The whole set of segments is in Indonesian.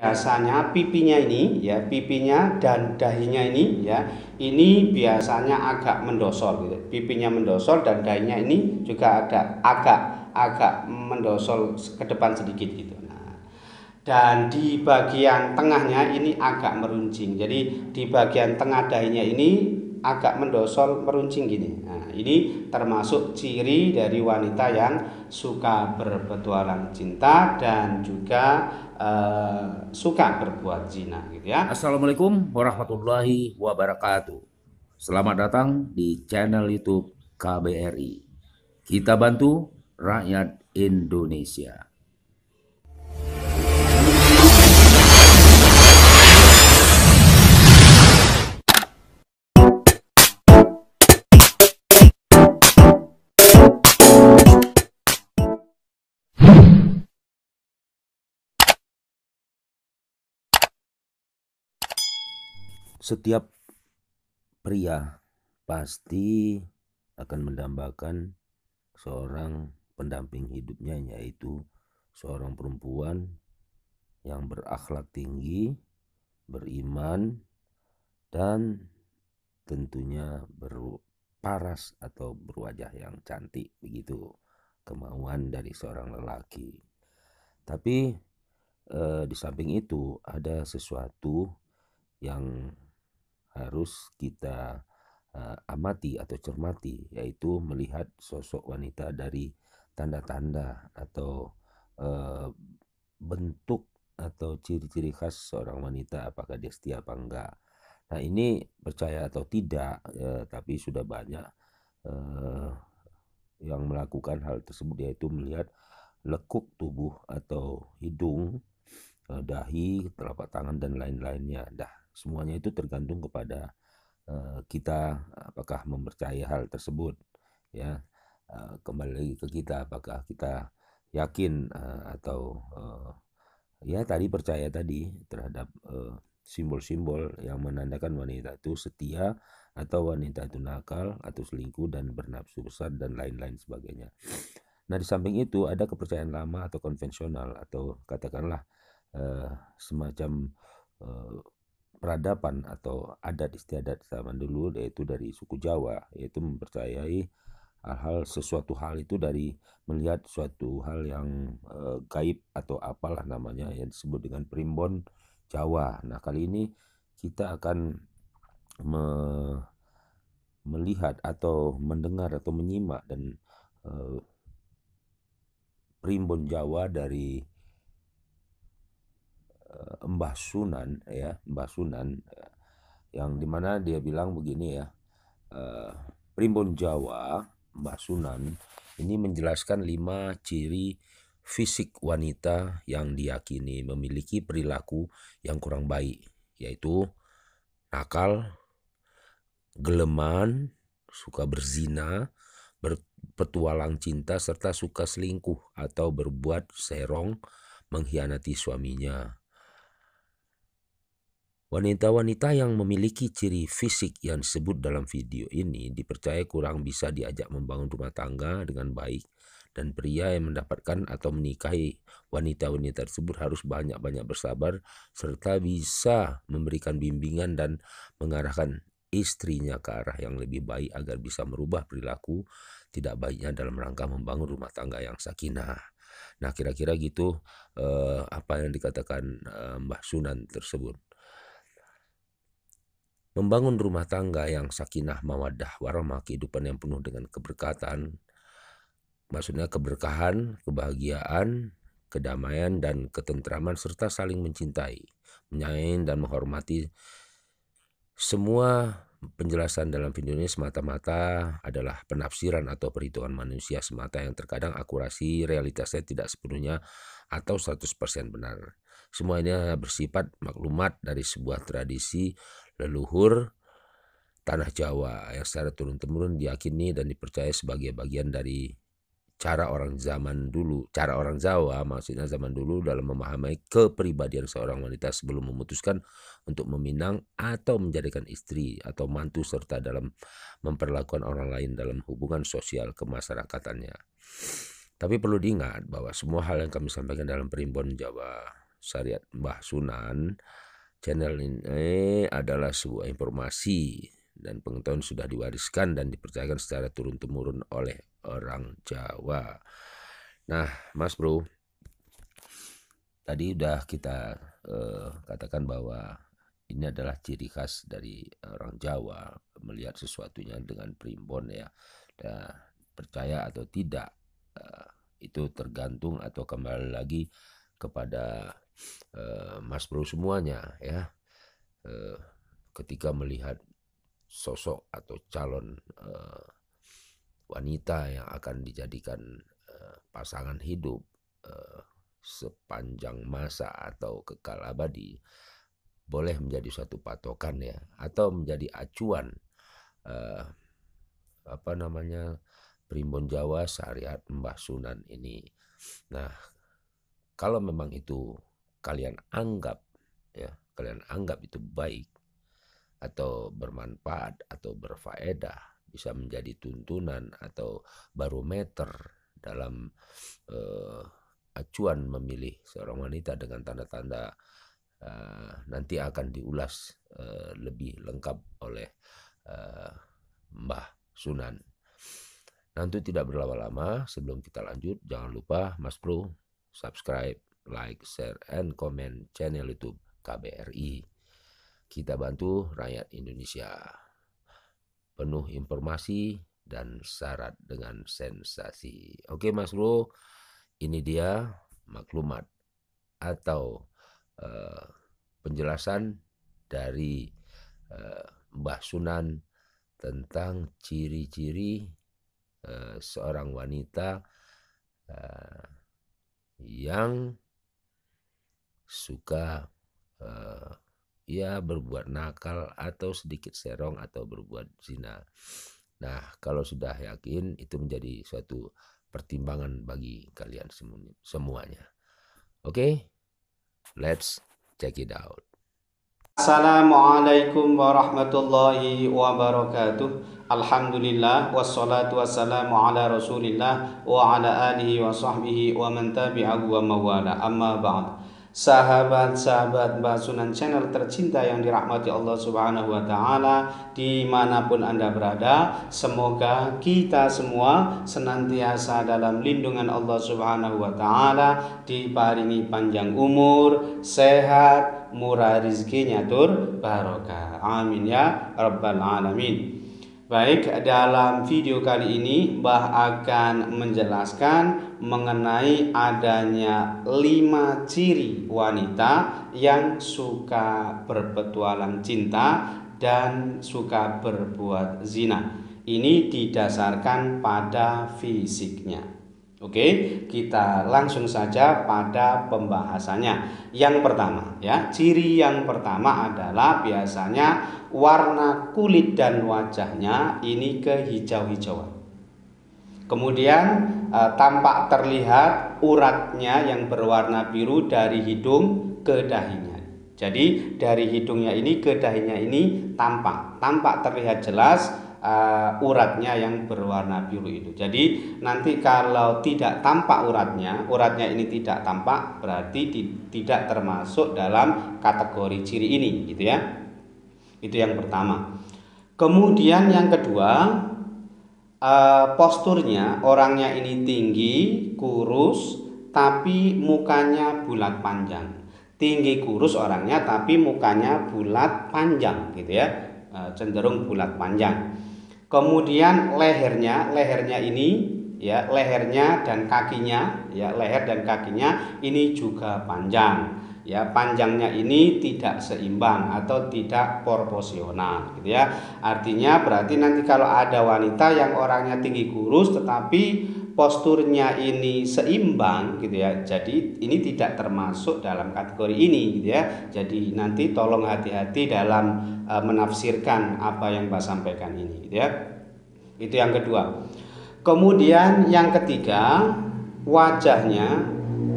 Biasanya pipinya ini ya, pipinya dan dahinya ini ya, ini biasanya agak mendosol gitu. Pipinya mendosol dan dahinya ini juga agak agak mendosol ke depan sedikit gitu. Nah, dan di bagian tengahnya ini agak meruncing. Jadi di bagian tengah dahinya ini agak mendosol meruncing gini. Nah, ini termasuk ciri dari wanita yang suka berpetualang cinta dan juga suka berbuat zina gitu ya. Assalamualaikum warahmatullahi wabarakatuh. Selamat datang di channel YouTube KBRI. Kita bantu rakyat Indonesia. Setiap pria pasti akan mendambakan seorang pendamping hidupnya, yaitu seorang perempuan yang berakhlak tinggi, beriman, dan tentunya berparas atau berwajah yang cantik. Begitu kemauan dari seorang lelaki. Tapi di samping itu ada sesuatu yang harus kita amati atau cermati, yaitu melihat sosok wanita dari tanda-tanda atau eh, bentuk atau ciri-ciri khas seorang wanita, apakah dia setia apa enggak. Nah, ini percaya atau tidak, tapi sudah banyak eh, yang melakukan hal tersebut, yaitu melihat lekuk tubuh atau hidung, dahi, telapak tangan, dan lain-lainnya. Dah, semuanya itu tergantung kepada kita apakah mempercayai hal tersebut, ya. Kembali lagi ke kita, apakah kita yakin atau ya tadi percaya tadi terhadap simbol-simbol yang menandakan wanita itu setia atau wanita itu nakal atau selingkuh dan bernafsu besar dan lain-lain sebagainya. Nah, di samping itu ada kepercayaan lama atau konvensional atau katakanlah semacam eh, peradaban atau adat istiadat zaman dulu, yaitu dari suku Jawa, yaitu mempercayai hal-hal, sesuatu hal itu dari melihat suatu hal yang gaib atau apalah namanya yang disebut dengan primbon Jawa. Nah, kali ini kita akan melihat atau mendengar atau menyimak dan primbon Jawa dari Mbah Sunan, ya, Mbah Sunan, yang dimana dia bilang begini ya, primbon Jawa Mbah Sunan ini menjelaskan 5 ciri fisik wanita yang diyakini memiliki perilaku yang kurang baik, yaitu nakal, geleman, suka berzina, berpetualang cinta, serta suka selingkuh atau berbuat serong, mengkhianati suaminya. Wanita-wanita yang memiliki ciri fisik yang disebut dalam video ini dipercaya kurang bisa diajak membangun rumah tangga dengan baik, dan pria yang mendapatkan atau menikahi wanita-wanita tersebut harus banyak-banyak bersabar serta bisa memberikan bimbingan dan mengarahkan istrinya ke arah yang lebih baik agar bisa merubah perilaku tidak baiknya dalam rangka membangun rumah tangga yang sakinah. Nah, kira-kira gitu apa yang dikatakan Mbah Sunan tersebut. Membangun rumah tangga yang sakinah, mawaddah, warahmah, kehidupan yang penuh dengan keberkatan, maksudnya keberkahan, kebahagiaan, kedamaian, dan ketentraman, serta saling mencintai, menyayangi, dan menghormati. Semua penjelasan dalam video ini semata-mata adalah penafsiran atau perhitungan manusia semata yang terkadang akurasi realitasnya tidak sepenuhnya atau 100% benar. Semua ini bersifat maklumat dari sebuah tradisi leluhur tanah Jawa yang secara turun-temurun diyakini dan dipercaya sebagai bagian dari cara orang zaman dulu, cara orang Jawa maksudnya zaman dulu dalam memahami kepribadian seorang wanita sebelum memutuskan untuk meminang atau menjadikan istri atau mantu, serta dalam memperlakukan orang lain dalam hubungan sosial kemasyarakatan. Tapi perlu diingat bahwa semua hal yang kami sampaikan dalam primbon Jawa Syariat Mbah Sunan, channel ini adalah sebuah informasi dan pengetahuan sudah diwariskan dan dipercayakan secara turun-temurun oleh orang Jawa. Nah, Mas Bro, tadi udah kita katakan bahwa ini adalah ciri khas dari orang Jawa, melihat sesuatunya dengan primbon ya. Dan percaya atau tidak itu tergantung atau kembali lagi kepada Mas Bro semuanya ya. Ketika melihat sosok atau calon wanita yang akan dijadikan pasangan hidup sepanjang masa atau kekal abadi, boleh menjadi suatu patokan ya, atau menjadi acuan primbon Jawa syariat Mbah Sunan ini. Nah, kalau memang itu kalian anggap itu baik atau bermanfaat atau berfaedah, bisa menjadi tuntunan atau barometer dalam acuan memilih seorang wanita dengan tanda-tanda nanti akan diulas lebih lengkap oleh Mbah Sunan. Nanti tidak berlama-lama, sebelum kita lanjut, jangan lupa Mas Bro subscribe, like, share, and comment channel YouTube KBRI. Kita bantu rakyat Indonesia. Penuh informasi dan syarat dengan sensasi. Oke Mas Bro, ini dia maklumat atau penjelasan dari Mbah Sunan tentang ciri-ciri seorang wanita yang suka berbuat nakal atau sedikit serong atau berbuat zina. Nah, kalau sudah yakin, itu menjadi suatu pertimbangan bagi kalian semuanya. Oke, let's check it out. Assalamualaikum warahmatullahi wabarakatuh. Alhamdulillah wassalatu wassalamu ala Rasulillah wa ala alihi wa sahbihi wa man tabi'ahu wa mawala. Amma ba'd. Sahabat-sahabat Mbah Sunan channel tercinta yang dirahmati Allah Subhanahu wa taala, dimanapun Anda berada, semoga kita semua senantiasa dalam lindungan Allah Subhanahu wa taala, diparingi panjang umur, sehat, murah rezekinya tur barokah. Amin ya rabbal alamin. Baik, dalam video kali ini Mbah akan menjelaskan mengenai adanya 5 ciri wanita yang suka berpetualang cinta dan suka berbuat zina. Ini didasarkan pada fisiknya. Oke, kita langsung saja pada pembahasannya. Yang pertama ya, ciri yang pertama adalah biasanya warna kulit dan wajahnya ini kehijau-hijauan. Kemudian tampak terlihat uratnya yang berwarna biru dari hidung ke dahinya. Jadi dari hidungnya ini ke dahinya ini tampak terlihat jelas uratnya yang berwarna biru itu. Jadi nanti kalau tidak tampak uratnya ini tidak tampak, berarti tidak termasuk dalam kategori ciri ini, gitu ya. Itu yang pertama. Kemudian yang kedua, posturnya, orangnya ini tinggi, kurus, tapi mukanya bulat panjang. Tinggi kurus orangnya, tapi mukanya bulat panjang, gitu ya, cenderung bulat panjang. Kemudian lehernya ini ya, lehernya dan kakinya ya, leher dan kakinya ini juga panjang. Ya, panjangnya ini tidak seimbang atau tidak proporsional, gitu ya. Artinya berarti nanti kalau ada wanita yang orangnya tinggi kurus tetapi posturnya ini seimbang, gitu ya. Jadi ini tidak termasuk dalam kategori ini, gitu ya. Jadi nanti tolong hati-hati dalam menafsirkan apa yang Mbah sampaikan ini, gitu ya. Itu yang kedua. Kemudian yang ketiga, wajahnya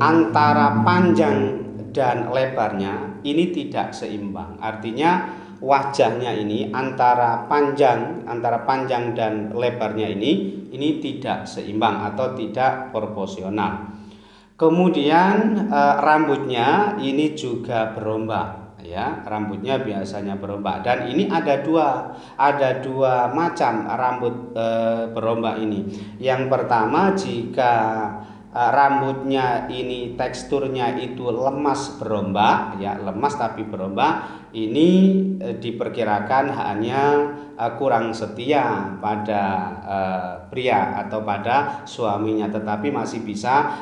antara panjang dan lebarnya ini tidak seimbang. Artinya wajahnya ini antara panjang dan lebarnya ini tidak seimbang atau tidak proporsional. Kemudian rambutnya ini juga berombak, ya. Rambutnya biasanya berombak, dan ini ada dua macam rambut berombak ini. Yang pertama, jika rambutnya ini teksturnya itu lemas berombak, ya, lemas tapi berombak, ini diperkirakan hanya kurang setia pada pria atau pada suaminya, tetapi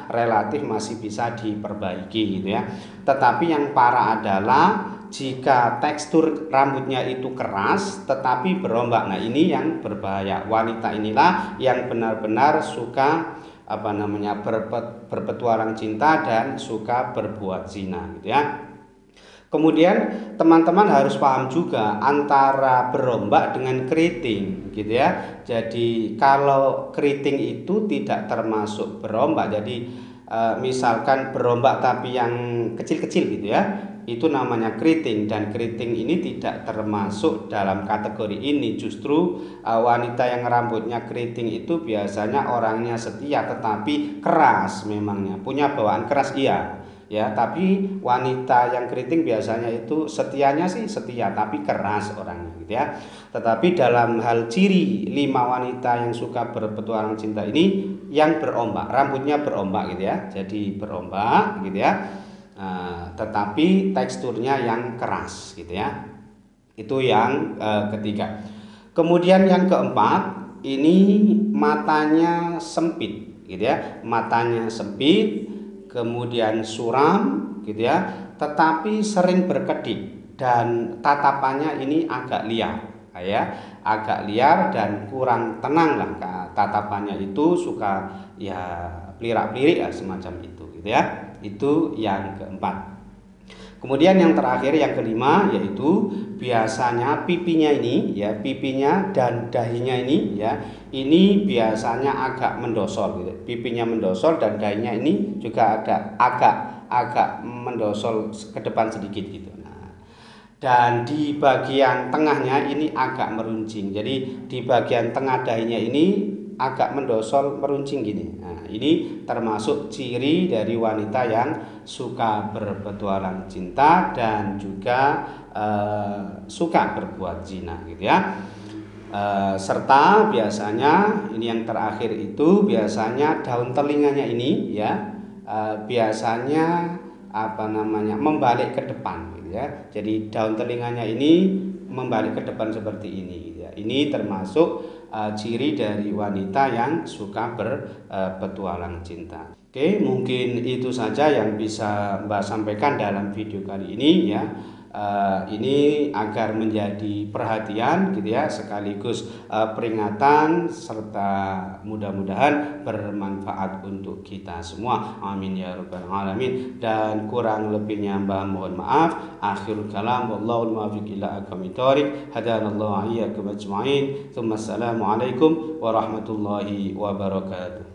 relatif masih bisa diperbaiki gitu ya. Tetapi yang parah adalah jika tekstur rambutnya itu keras tetapi berombak. Nah, ini yang berbahaya. Wanita inilah yang benar-benar suka berpetualang cinta dan suka berbuat zina gitu ya. Kemudian teman-teman harus paham juga antara berombak dengan keriting gitu ya. Jadi kalau keriting itu tidak termasuk berombak. Jadi misalkan berombak tapi yang kecil-kecil gitu ya, itu namanya keriting, dan keriting ini tidak termasuk dalam kategori ini. Justru wanita yang rambutnya keriting itu biasanya orangnya setia tetapi keras, memangnya punya bawaan keras, iya ya. Tapi wanita yang keriting biasanya itu setianya sih setia tapi keras orangnya gitu ya. Tetapi dalam hal ciri 5 wanita yang suka berpetualang cinta ini yang berombak, rambutnya berombak gitu ya. Jadi berombak gitu ya. Tetapi teksturnya yang keras gitu ya. Itu yang ketiga. Kemudian yang keempat, ini matanya sempit gitu ya. Matanya sempit, kemudian suram gitu ya, tetapi sering berkedip, dan tatapannya ini agak liar ya, agak liar dan kurang tenang lah. Tatapannya itu suka ya pelirak-pelirik ya, semacam itu gitu ya. Itu yang keempat. Kemudian yang terakhir, yang kelima, yaitu biasanya pipinya ini ya, pipinya dan dahinya ini ya, ini biasanya agak mendosol gitu. Pipinya mendosol dan dahinya ini juga agak mendosol ke depan sedikit gitu. Nah, dan di bagian tengahnya ini agak meruncing. Jadi di bagian tengah dahinya ini agak mendosol meruncing gini. Nah, ini termasuk ciri dari wanita yang suka berpetualang cinta dan juga suka berbuat zina gitu ya. Serta biasanya ini yang terakhir itu biasanya daun telinganya ini ya, biasanya membalik ke depan gitu ya. Jadi daun telinganya ini membalik ke depan seperti ini gitu ya. Ini termasuk ciri dari wanita yang suka berpetualang cinta. Oke, mungkin itu saja yang bisa Mbak sampaikan dalam video kali ini ya. Ini agar menjadi perhatian gitu ya, sekaligus peringatan, serta mudah-mudahan bermanfaat untuk kita semua. Amin ya rabbal alamin. Dan kurang lebihnya Mbak mohon maaf. Akhirul kalam, wallahul muwaffiq ila aqwamit thoriq. Hadanallahu iyyakum ajma'in. Assalamualaikum warahmatullahi wabarakatuh.